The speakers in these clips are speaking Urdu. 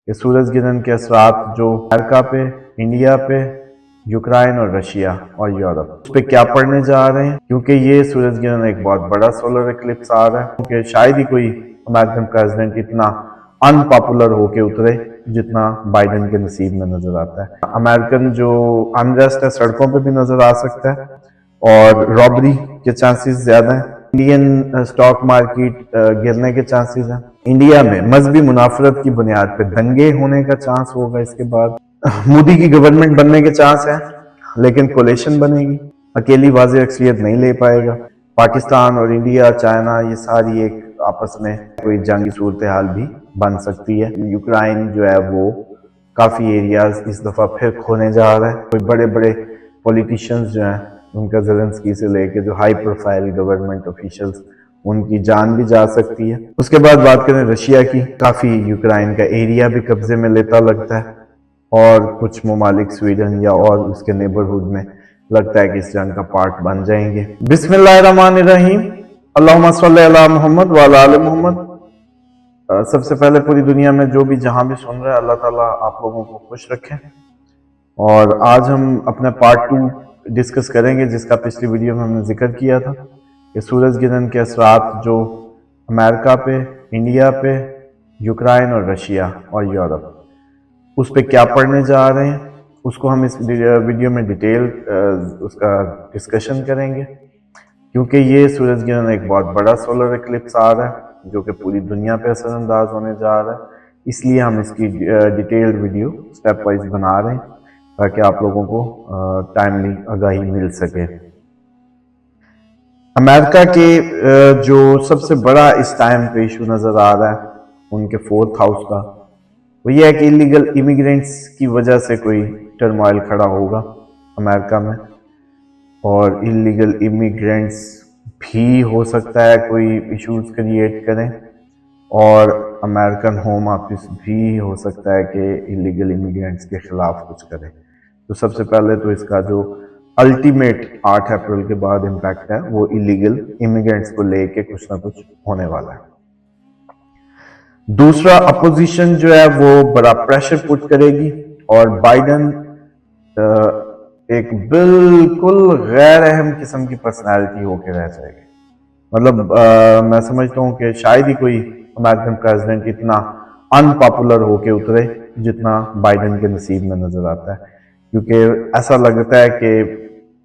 کہ سورج گرہن کے اثرات جو امریکہ پہ، انڈیا پہ، یوکرائن اور رشیا اور یورپ اس پہ کیا پڑنے جا رہے ہیں، کیونکہ یہ سورج گرہن ایک بہت بڑا سولر ایکلپس آ رہا ہے، کیونکہ شاید ہی کوئی امریکن پریزیڈنٹ اتنا ان پاپولر ہو کے اترے جتنا بائیڈن کے نصیب میں نظر آتا ہے۔ امریکن جو انریسٹ ہے سڑکوں پہ بھی نظر آ سکتا ہے اور رابری کے چانسز زیادہ ہیں۔ انڈین سٹاک مارکیٹ گرنے کے چانسز ہیں۔ انڈیا میں مذہبی منافرت کی بنیاد پہ دنگے ہونے کا چانس ہوگا۔ اس کے بعد مودی کی گورنمنٹ بننے کے چانس ہیں، لیکن کولیشن بنے گی، اکیلی واضح اکثریت نہیں لے پائے گا۔ پاکستان اور انڈیا، چائنا، یہ ساری ایک آپس میں کوئی جنگی صورتحال بھی بن سکتی ہے۔ یوکرائن جو ہے وہ کافی ایریاز اس دفعہ پھر کھونے جا رہا ہے۔ کوئی بڑے بڑے پولیٹیشنز جو ہیں ان کا زیلنسکی سے لے کے جو ہائی پروفائل گورنمنٹ آفیشلز، ان کی جان بھی جا سکتی ہے۔ اس کے بعد بات کریں رشیا کی، کافی یوکرائن کا ایریا بھی قبضے میں لیتا لگتا ہے، اور کچھ ممالک سویڈن یا اور اس کے نیبرہڈ میں لگتا ہے کہ اس جنگ کا پارٹ بن جائیں گے۔ بسم اللہ الرحمن الرحیم، اللہم صلی علی محمد وعلی آل محمد۔ سب سے پہلے پوری دنیا میں جو بھی جہاں بھی سن رہے ہیں، اللہ تعالیٰ آپ لوگوں کو خوش رکھیں۔ اور آج ہم اپنا پارٹ 2 ڈسکس کریں گے، جس کا پچھلی ویڈیو میں ہم نے ذکر کیا تھا کہ سورج گرہن کے اثرات جو امریکہ پہ، انڈیا پہ، یوکرائن اور رشیا اور یورپ اس پہ کیا پڑنے جا رہے ہیں، اس کو ہم اس ویڈیو میں ڈیٹیل اس کا ڈسکشن کریں گے، کیونکہ یہ سورج گرہن ایک بہت بڑا سولر ایکلپس آ رہا ہے جو کہ پوری دنیا پہ اثر انداز ہونے جا رہا ہے۔ اس لیے ہم اس کی ڈیٹیلڈ ویڈیو سٹیپ وائز بنا رہے ہیں تاکہ آپ لوگوں کو ٹائملی آگاہی مل سکے۔ امریکہ کے جو سب سے بڑا اس ٹائم پہ ایشو نظر آ رہا ہے ان کے 4th ہاؤس کا، وہ یہ ہے کہ انلیگل امیگرینٹس کی وجہ سے کوئی ٹرموائل کھڑا ہوگا امریکہ میں، اور انلیگل امیگرینٹس بھی ہو سکتا ہے کوئی ایشوز کریٹ کریں، اور امریکن ہوم آفس بھی ہو سکتا ہے کہ انلیگل امیگرینٹس کے خلاف کچھ کرے۔ تو سب سے پہلے تو اس کا جو الٹیمیٹ 8 اپریل کے بعد امپیکٹ ہے وہ انلیگل امیگرینٹس کو لے کے کچھ نہ کچھ ہونے والا ہے۔ دوسرا، اپوزیشن جو ہے وہ بڑا پریشر پٹ کرے گی، اور بائیڈن ایک بالکل غیر اہم قسم کی پرسنالٹی ہو کے رہ جائے گی۔ مطلب میں سمجھتا ہوں کہ شاید ہی کوئی امریکن پریزیڈنٹ اتنا ان پاپولر ہو کے اترے جتنا بائیڈن کے نصیب میں نظر آتا ہے، کیونکہ ایسا لگتا ہے کہ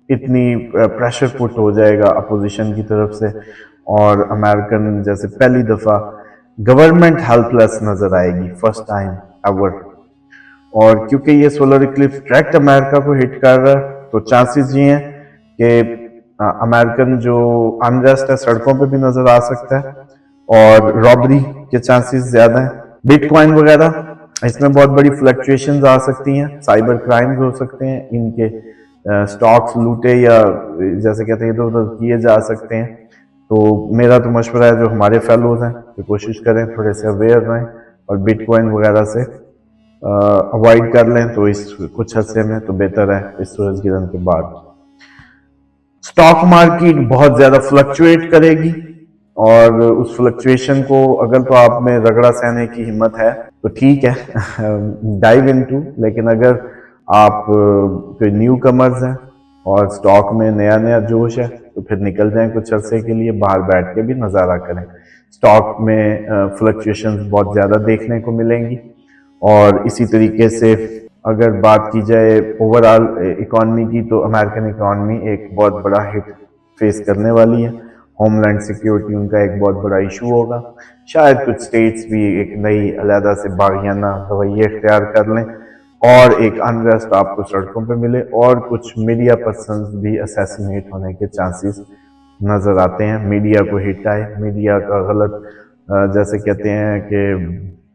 اتنی پریشر پٹ ہو جائے گا اپوزیشن کی طرف سے، اور امریکن جیسے پہلی دفعہ گورنمنٹ ہیلپ لیس نظر آئے گی، فرسٹ ٹائم ایور۔ اور کیونکہ یہ سولر ایکلپس ڈائریکٹ امریکہ کو ہٹ کر رہا ہے، تو چانسز یہ ہیں کہ امریکن جو انریسٹ ہے سڑکوں پہ بھی نظر آ سکتا ہے، اور رابری کے چانسز زیادہ ہیں۔ بٹ کوائن وغیرہ اس میں بہت بڑی فلکچویشنز آ سکتی ہیں، سائبر کرائمز ہو سکتے ہیں، ان کے سٹاکس لوٹے یا جیسے کہتے ہیں ادھر ادھر کیے جا سکتے ہیں۔ تو میرا تو مشورہ ہے جو ہمارے فیلوز ہیں کہ کوشش کریں تھوڑے سے اویئر رہیں اور بٹ کوائن وغیرہ سے اوائڈ کر لیں، تو اس کچھ عرصے میں تو بہتر ہے اس سورج گرہن کے بعد۔ سٹاک مارکیٹ بہت زیادہ فلکچویٹ کرے گی، اور اس فلکچویشن کو اگر تو آپ میں رگڑا سہنے کی ہمت ہے تو ٹھیک ہے ڈائیو انٹو، لیکن اگر آپ کوئی نیو کمرز ہیں اور سٹاک میں نیا نیا جوش ہے تو پھر نکل جائیں کچھ عرصے کے لیے، باہر بیٹھ کے بھی نظارہ کریں۔ سٹاک میں فلکچویشنز بہت زیادہ دیکھنے کو ملیں گی، اور اسی طریقے سے اگر بات کی جائے اوورآل اکانومی کی، تو امریکن اکانومی ایک بہت بڑا ہٹ فیس کرنے والی ہے۔ ہوم لینڈ سیکیورٹی ان کا ایک بہت بڑا ایشو ہوگا۔ شاید کچھ سٹیٹس بھی ایک نئی علیحدہ سے باغیانہ رویے اختیار کر لیں، اور ایک انریسٹ آپ کو سڑکوں پہ ملے، اور کچھ میڈیا پرسنز بھی اسیسینیٹ ہونے کے چانسز نظر آتے ہیں۔ میڈیا کو ہٹ آئے، میڈیا کا غلط جیسے کہتے ہیں کہ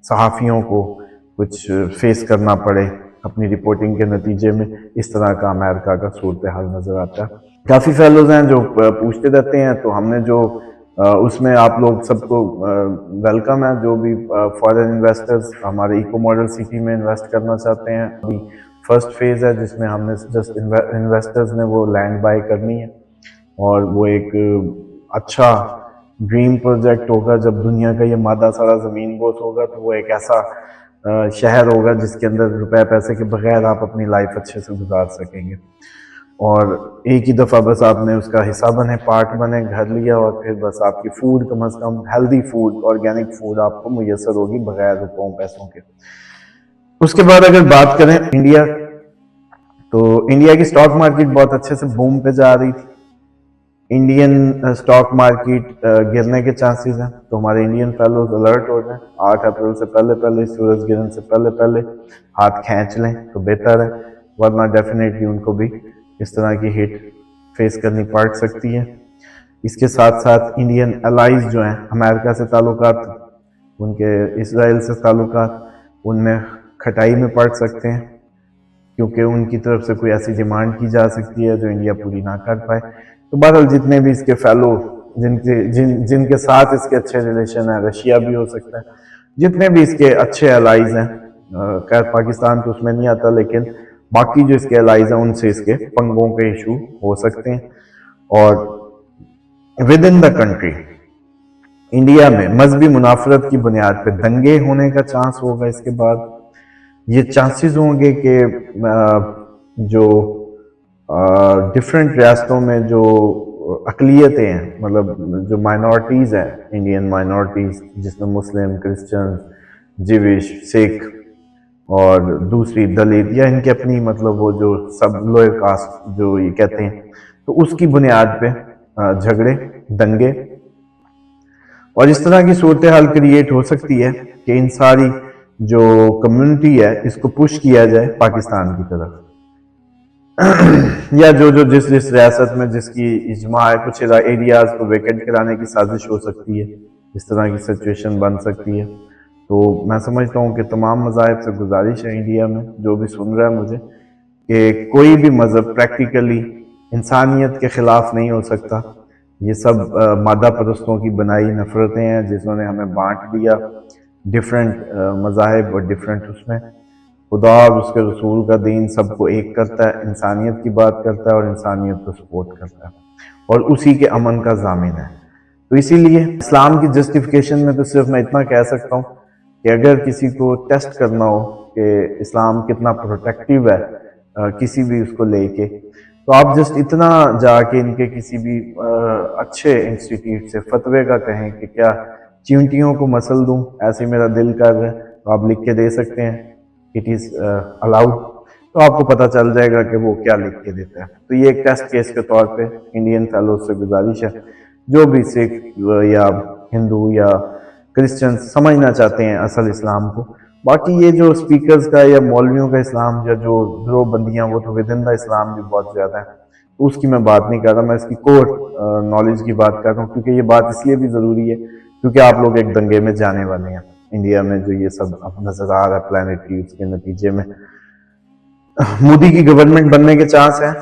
صحافیوں کو کچھ فیس کرنا پڑے اپنی رپورٹنگ کے نتیجے میں، اس طرح کا امریکہ کا صورتحال نظر آتا ہے۔ کافی فیلوز ہیں جو پوچھتے رہتے ہیں، تو ہم نے جو اس میں آپ لوگ سب کو ویلکم ہے، جو بھی فارن انویسٹرز ہمارے ایکو ماڈل سٹی میں انویسٹ کرنا چاہتے ہیں۔ ابھی فرسٹ فیز ہے جس میں ہم نے جسٹ انویسٹرز نے وہ لینڈ بائی کرنی ہے، اور وہ ایک اچھا ڈریم پروجیکٹ ہوگا۔ جب دنیا کا یہ مادہ سارا زمین بوس ہوگا تو وہ ایک ایسا شہر ہوگا جس کے اندر روپے پیسے کے بغیر آپ اپنی لائف اچھے سے گزار سکیں گے، اور ایک ہی دفعہ بس آپ نے اس کا حصہ بنے، پارٹ بنے، گھر لیا، اور پھر بس آپ کی فوڈ کم از کم ہیلدی فوڈ، آرگینک فوڈ آپ کو میسر ہوگی بغیر روپوں پیسوں کے۔ اس کے بعد اگر بات کریں انڈیا، تو انڈیا کی سٹاک مارکیٹ بہت اچھے سے بوم پہ جا رہی تھی۔ انڈین سٹاک مارکیٹ گرنے کے چانسز ہیں، تو ہمارے انڈین فیلوز الرٹ ہو جائیں، 8 اپریل سے پہلے سورج گرہن سے پہلے ہاتھ کھینچ لیں تو بہتر ہے، ورنہ ڈیفینیٹلی ان کو بھی اس طرح کی ہٹ فیس کرنی پڑ سکتی ہے۔ اس کے ساتھ ساتھ انڈین الائز جو ہیں، امریکہ سے تعلقات، ان کے اسرائیل سے تعلقات، ان میں کھٹائی میں پڑ سکتے ہیں، کیونکہ ان کی طرف سے کوئی ایسی ڈیمانڈ کی جا سکتی ہے جو انڈیا پوری نہ کر پائے۔ تو بہرحال جتنے بھی اس کے فیلو جن کے ساتھ اس کے اچھے ریلیشن ہیں، رشیا بھی ہو سکتا ہے، جتنے بھی اس کے اچھے الائز ہیں، خیر پاکستان تو اس میں نہیں آتا، لیکن باقی جو اس کے الائز ہیں ان سے اس کے پنگوں کے ایشو ہو سکتے ہیں۔ اور with in the country India میں مذہبی منافرت کی بنیاد پہ دنگے ہونے کا چانس ہوگا۔ اس کے بعد یہ چانسز ہوں گے کہ جو ڈفرینٹ ریاستوں میں جو اقلیتیں ہیں، مطلب جو مائنورٹیز ہیں، انڈین مائنورٹیز، جس میں مسلم، کرسچن، جیوش، سکھ اور دوسری دلت، یا ان کی اپنی مطلب وہ جو سب لوئر کاسٹ جو یہ کہتے ہیں، تو اس کی بنیاد پہ جھگڑے، دنگے، اور اس طرح کی صورتحال کریٹ ہو سکتی ہے کہ ان ساری جو کمیونٹی ہے اس کو پش کیا جائے پاکستان کی طرف، یا جو جس ریاست میں جس کی اجماع ہے، کچھ ایریاز کو ویکینٹ کرانے کی سازش ہو سکتی ہے، اس طرح کی سچویشن بن سکتی ہے۔ تو میں سمجھتا ہوں کہ تمام مذاہب سے گزارش ہے انڈیا میں، جو بھی سن رہا ہے مجھے، کہ کوئی بھی مذہب پریکٹیکلی انسانیت کے خلاف نہیں ہو سکتا۔ یہ سب مادہ پرستوں کی بنائی نفرتیں ہیں جنہوں نے ہمیں بانٹ دیا، ڈفرینٹ مذاہب اور ڈفرینٹ، اس میں خدا اور اس کے رسول کا دین سب کو ایک کرتا ہے، انسانیت کی بات کرتا ہے اور انسانیت کو سپورٹ کرتا ہے، اور اسی کے امن کا ضامن ہے۔ تو اسی لیے اسلام کی جسٹیفیکیشن میں تو صرف میں اتنا کہہ سکتا ہوں کہ اگر کسی کو ٹیسٹ کرنا ہو کہ اسلام کتنا پروٹیکٹیو ہے کسی بھی اس کو لے کے، تو آپ جسٹ اتنا جا کے ان کے کسی بھی اچھے انسٹیٹیوٹ سے فتوے کا کہیں کہ کیا چیونٹیوں کو مسل دوں، ایسے میرا دل کر رہا ہے، تو آپ لکھ کے دے سکتے ہیں، اٹ از الاؤڈ، تو آپ کو پتہ چل جائے گا کہ وہ کیا لکھ کے دیتا ہے۔ تو یہ ایک ٹیسٹ کیس کے طور پہ انڈین فیلوز سے گزارش ہے، جو بھی سکھ یا ہندو یا کرسچن سمجھنا چاہتے ہیں اصل اسلام کو۔ باقی یہ جو سپیکرز کا یا مولویوں کا اسلام یا جو گروہ بندیاں، وہ تو ود ان دا اسلام بھی بہت زیادہ ہے، تو اس کی میں بات نہیں کر رہا، میں اس کی کور نالج کی بات کر رہا ہوں، کیونکہ یہ بات اس لیے بھی ضروری ہے کیونکہ آپ لوگ ایک دنگے میں جانے والے ہیں انڈیا میں، جو یہ سب اب نظر آ رہا ہے پلانٹری، اس کے نتیجے میں مودی کی گورنمنٹ بننے کے چانس ہیں،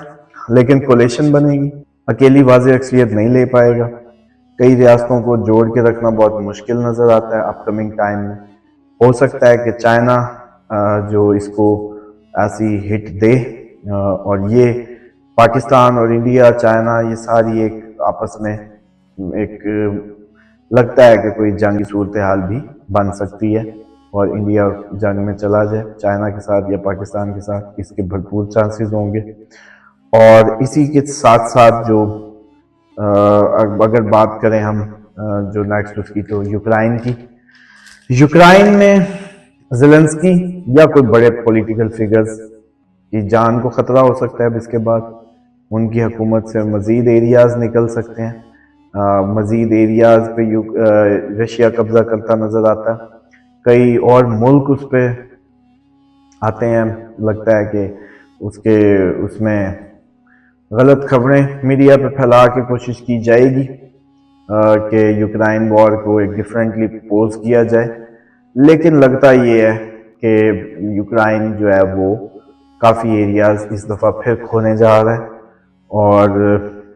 لیکن کولیشن بنے گی، اکیلی واضح اکثریت نہیں لے پائے گا، کئی ریاستوں کو جوڑ کے رکھنا بہت مشکل نظر آتا ہے اپ کمنگ ٹائم میں۔ ہو سکتا ہے کہ چائنا جو اس کو ایسی ہٹ دے، اور یہ پاکستان اور انڈیا، چائنا، یہ ساری ایک آپس میں ایک لگتا ہے کہ کوئی جنگی صورتحال بھی بن سکتی ہے، اور انڈیا جنگ میں چلا جائے چائنا کے ساتھ یا پاکستان کے ساتھ، اس کے بھرپور چانسز ہوں گے۔ اور اسی کے ساتھ ساتھ جو اگر بات کریں ہم جو نیکسٹ اس کی، تو یوکرائن کی، یوکرائن میں زیلنسکی یا کوئی بڑے پولیٹیکل فگرز کی جان کو خطرہ ہو سکتا ہے اب اس کے بعد، ان کی حکومت سے مزید ایریاز نکل سکتے ہیں، مزید ایریاز پہ رشیا قبضہ کرتا نظر آتا ہے، کئی اور ملک اس پہ آتے ہیں، لگتا ہے کہ اس میں غلط خبریں میڈیا پہ پھیلا کے کوشش کی جائے گی کہ یوکرائن وار کو ایک ڈیفرنٹلی پوز کیا جائے، لیکن لگتا یہ ہے کہ یوکرائن جو ہے وہ کافی ایریاز اس دفعہ پھر کھونے جا رہا ہے، اور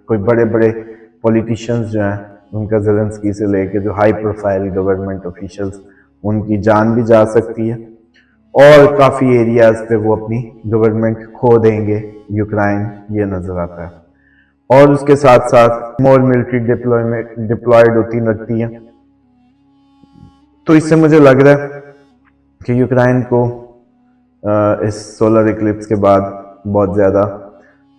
کوئی بڑے بڑے پولیٹیشنز جو ہیں ان کا زیلنسکی سے لے کے جو ہائی پروفائل گورنمنٹ آفیشلز، ان کی جان بھی جا سکتی ہے، اور کافی ایریاز پہ وہ اپنی گورنمنٹ کھو دیں گے یوکرائن، یہ نظر آتا ہے۔ اور اس کے ساتھ ساتھ مور ملٹری ڈپلائیڈ ہوتی لگتی ہیں، تو اس سے مجھے لگ رہا ہے کہ یوکرائن کو اس سولر ایکلپس کے بعد بہت زیادہ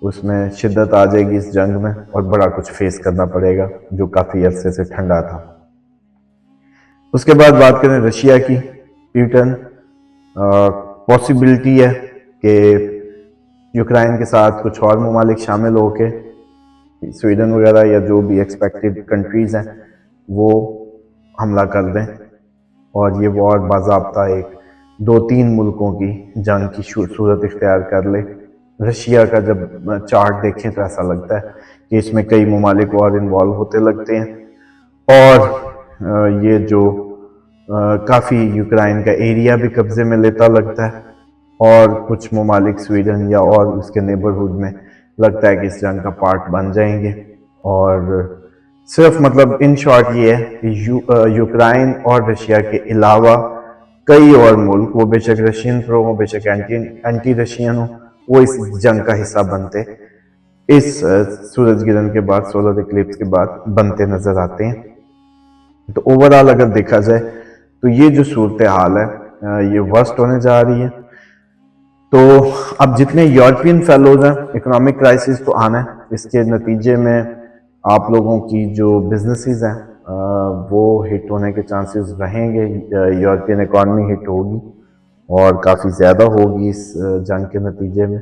اس میں شدت آ جائے گی اس جنگ میں، اور بڑا کچھ فیس کرنا پڑے گا جو کافی عرصے سے ٹھنڈا تھا۔ اس کے بعد بات کریں رشیا کی، پیوٹن پاسبلٹی ہے کہ یوکرائن کے ساتھ کچھ اور ممالک شامل ہو کے سویڈن وغیرہ یا جو بھی ایکسپیکٹڈ کنٹریز ہیں وہ حملہ کر دیں، اور یہ وار باضابطہ ایک 2-3 ملکوں کی جنگ کی صورت اختیار کر لے۔ رشیا کا جب چارٹ دیکھیں تو ایسا لگتا ہے کہ اس میں کئی ممالک اور انوالو ہوتے لگتے ہیں، اور یہ جو کافی یوکرائن کا ایریا بھی قبضے میں لیتا لگتا ہے، اور کچھ ممالک سویڈن یا اور اس کے نیبرہڈ میں لگتا ہے کہ اس جنگ کا پارٹ بن جائیں گے۔ اور صرف مطلب ان شارٹ یہ ہے کہ یوکرائن اور رشیا کے علاوہ کئی اور ملک، وہ بے شک رشین پرو ہوں، بے شک اینٹی رشین ہوں، وہ اس جنگ کا حصہ بنتے اس سورج گرہن کے بعد، سولر ایکلپس کے بعد بنتے نظر آتے ہیں۔ تو اوورآل اگر دیکھا جائے تو یہ جو صورتحال ہے یہ ورسٹ ہونے جا رہی ہے۔ تو اب جتنے یورپین فیلوز ہیں، اکنامک کرائسس تو آنا ہے، اس کے نتیجے میں آپ لوگوں کی جو بزنسز ہیں وہ ہٹ ہونے کے چانسز رہیں گے، یورپین اکانومی ہٹ ہوگی اور کافی زیادہ ہوگی اس جنگ کے نتیجے میں۔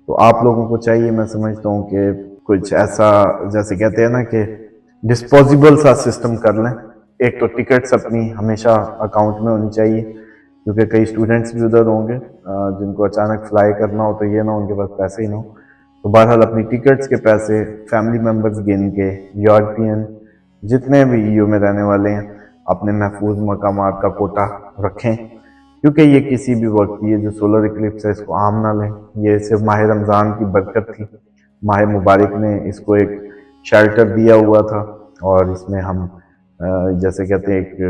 تو آپ لوگوں کو چاہیے، میں سمجھتا ہوں کہ کچھ ایسا جیسے کہتے ہیں نا کہ ڈسپوزیبل سا سسٹم کر لیں۔ ایک تو ٹکٹس اپنی ہمیشہ اکاؤنٹ میں ہونی چاہیے، کیونکہ کئی اسٹوڈنٹس بھی ادھر ہوں گے جن کو اچانک فلائی کرنا ہو تو یہ نہ ان کے پاس پیسے ہی نہ ہو، تو بہرحال اپنی ٹکٹس کے پیسے فیملی ممبرز گن کے یورپین جتنے بھی EU میں رہنے والے ہیں اپنے محفوظ مقامات کا کوٹا رکھیں، کیونکہ یہ کسی بھی وقت یہ جو سولر ایکلپس ہے اس کو عام نہ لیں۔ یہ صرف ماہ رمضان کی برکت تھی، ماہ مبارک نے اس کو ایک شیلٹر دیا ہوا تھا، اور اس میں ہم جیسے کہتے ہیں ایک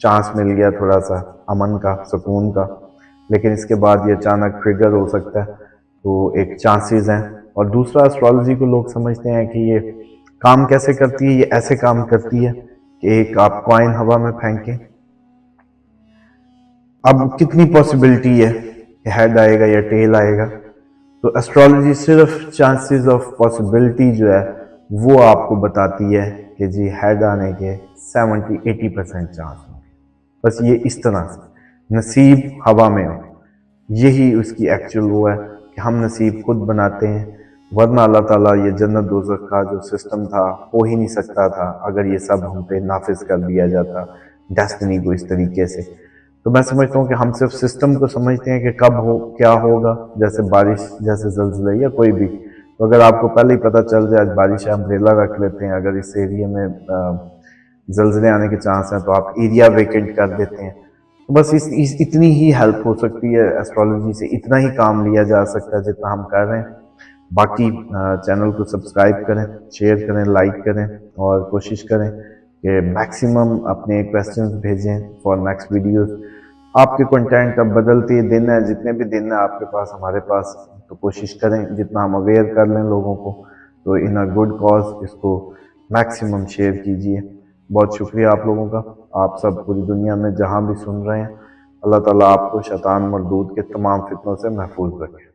چانس مل گیا تھوڑا سا امن کا، سکون کا، لیکن اس کے بعد یہ اچانک ٹریگر ہو سکتا ہے، تو ایک چانسز ہیں۔ اور دوسرا، اسٹرالوجی کو لوگ سمجھتے ہیں کہ یہ کام کیسے کرتی ہے، یہ ایسے کام کرتی ہے کہ ایک آپ کوائن ہوا میں پھینکیں۔ اب کتنی پاسبلٹی ہے کہ ہیڈ آئے گا یا ٹیل آئے گا، تو اسٹرالوجی صرف چانسز آف پاسبلٹی جو ہے وہ آپ کو بتاتی ہے کہ جی ہیڈ آنے کے 70-80% چانس ہوں گے، بس یہ اس طرح سے نصیب ہوا میں ہو، یہی اس کی ایکچوئل وہ ہے کہ ہم نصیب خود بناتے ہیں، ورنہ اللہ تعالیٰ یہ جنت دوزخ کا جو سسٹم تھا ہو ہی نہیں سکتا تھا اگر یہ سب ہم پہ نافذ کر دیا جاتا ڈیسٹنی کو اس طریقے سے۔ تو میں سمجھتا ہوں کہ ہم صرف سسٹم کو سمجھتے ہیں کہ کب ہو، کیا ہوگا، جیسے بارش، جیسے زلزلے یا کوئی بھی، تو اگر آپ کو پہلے ہی پتہ چل جائے آج بارش ہے، امبریلا رکھ لیتے ہیں، اگر اس ایریا میں زلزلے آنے کے چانس ہیں تو آپ ایریا ویکینٹ کر دیتے ہیں۔ بس اتنی ہی ہیلپ ہو سکتی ہے ایسٹرالوجی سے، اتنا ہی کام لیا جا سکتا ہے جتنا ہم کر رہے ہیں۔ باقی چینل کو سبسکرائب کریں، شیئر کریں، لائک کریں، اور کوشش کریں کہ میکسیمم اپنے کویسچنز بھیجیں فار نیکسٹ ویڈیوز۔ آپ کے کنٹینٹ اب بدلتے دن ہے، جتنے بھی دن ہیں آپ کے پاس، ہمارے پاس، تو کوشش کریں جتنا ہم اویئر کر لیں لوگوں کو، تو ان اے گڈ کاز اس کو میکسیمم شیئر کیجیے۔ بہت شکریہ آپ لوگوں کا، آپ سب پوری دنیا میں جہاں بھی سن رہے ہیں، اللہ تعالیٰ آپ کو شیطان مردود کے تمام فتنوں سے محفوظ رکھے۔